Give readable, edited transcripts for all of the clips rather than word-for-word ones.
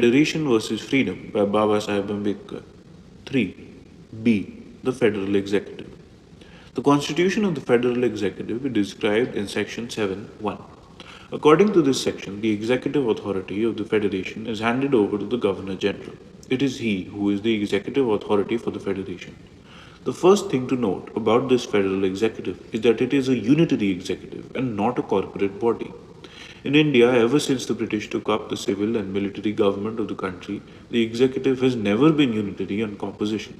Federation versus Freedom by Baba Sahib Ambedkar. 3. B. The Federal Executive. The Constitution of the Federal Executive is described in Section 7.1. According to this section, the executive authority of the Federation is handed over to the Governor General. It is he who is the executive authority for the Federation. The first thing to note about this federal executive is that it is a unitary executive and not a corporate body. In India, ever since the British took up the civil and military government of the country, the executive has never been unitary in composition.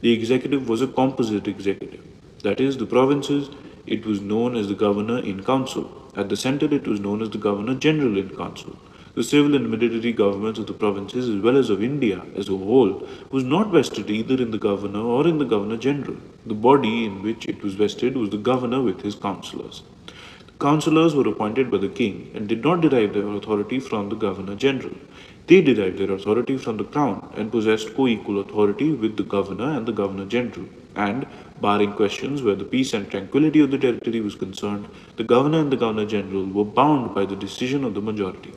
The executive was a composite executive. That is, the provinces, it was known as the governor in council. At the center, it was known as the governor general in council. The civil and military governments of the provinces as well as of India as a whole was not vested either in the governor or in the governor general. The body in which it was vested was the governor with his councillors. Councillors were appointed by the king and did not derive their authority from the governor general. They derived their authority from the crown and possessed co-equal authority with the governor and the governor general. And, barring questions where the peace and tranquility of the territory was concerned, the governor and the governor general were bound by the decision of the majority.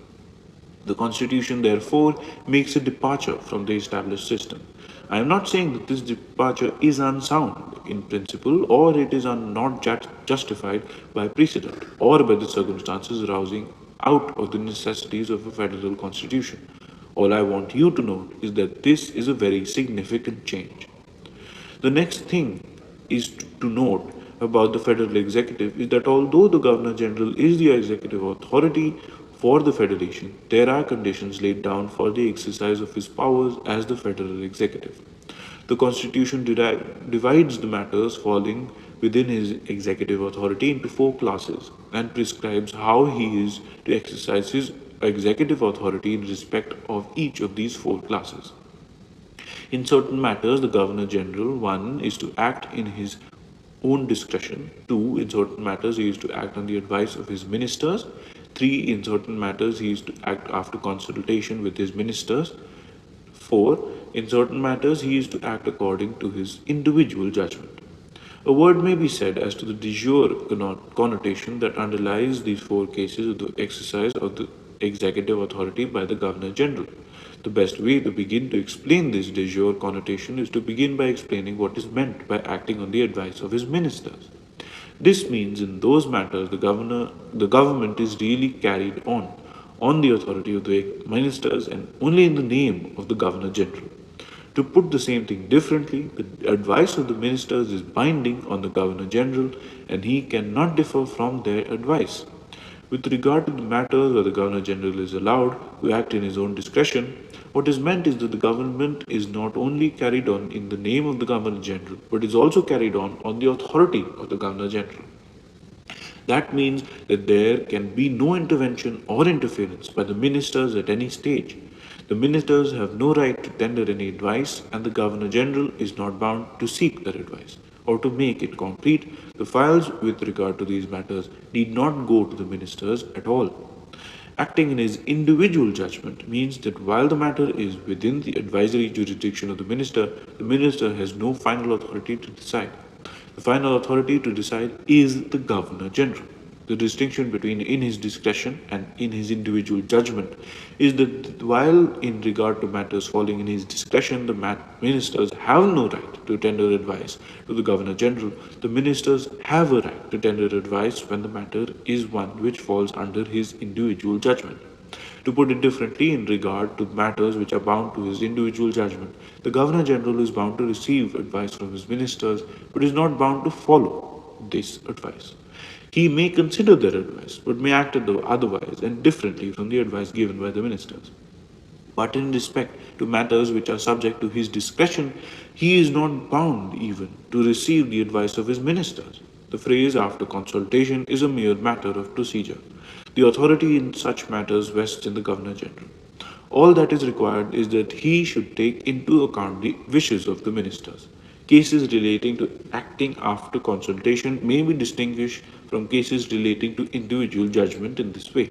The Constitution, therefore, makes a departure from the established system. I am not saying that this departure is unsound in principle or it is not justified by precedent or by the circumstances arising out of the necessities of a federal constitution. All I want you to note is that this is a very significant change. The next thing is to note about the federal executive is that although the Governor General is the executive authority for the federation, there are conditions laid down for the exercise of his powers as the federal executive. The Constitution divides the matters falling within his executive authority into 4 classes and prescribes how he is to exercise his executive authority in respect of each of these 4 classes. In certain matters, the Governor General, 1, is to act in his own discretion. 2, in certain matters, he is to act on the advice of his ministers. 3, in certain matters, he is to act after consultation with his ministers. 4, in certain matters, he is to act according to his individual judgment. A word may be said as to the de jure connotation that underlies these 4 cases of the exercise of the executive authority by the Governor General. The best way to begin to explain this de jure connotation is to begin by explaining what is meant by acting on the advice of his ministers. This means in those matters the government is really carried on the authority of the ministers and only in the name of the Governor General. To put the same thing differently, the advice of the ministers is binding on the Governor General and he cannot differ from their advice. With regard to the matters where the Governor General is allowed to act in his own discretion, what is meant is that the government is not only carried on in the name of the Governor General, but is also carried on the authority of the Governor General. That means that there can be no intervention or interference by the ministers at any stage. The ministers have no right to tender any advice, and the Governor General is not bound to seek their advice or to make it concrete. The files with regard to these matters need not go to the ministers at all. Acting in his individual judgment means that while the matter is within the advisory jurisdiction of the minister has no final authority to decide. The final authority to decide is the Governor General. The distinction between in his discretion and in his individual judgment is that while in regard to matters falling in his discretion, the ministers have no right to tender advice to the Governor General, the ministers have a right to tender advice when the matter is one which falls under his individual judgment. To put it differently, in regard to matters which are bound to his individual judgment, the Governor General is bound to receive advice from his ministers, but is not bound to follow this advice. He may consider their advice, but may act otherwise and differently from the advice given by the ministers. But in respect to matters which are subject to his discretion, he is not bound even to receive the advice of his ministers. The phrase after consultation is a mere matter of procedure. The authority in such matters vests in the Governor General. All that is required is that he should take into account the wishes of the ministers. Cases relating to acting after consultation may be distinguished from cases relating to individual judgment in this way.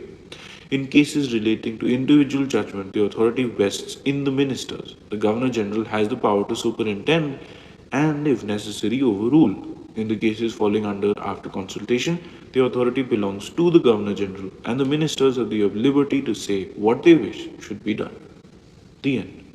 In cases relating to individual judgment, the authority vests in the ministers. The Governor General has the power to superintend and, if necessary, overrule. In the cases falling under after consultation, the authority belongs to the Governor General and the ministers have the liberty to say what they wish should be done. The end.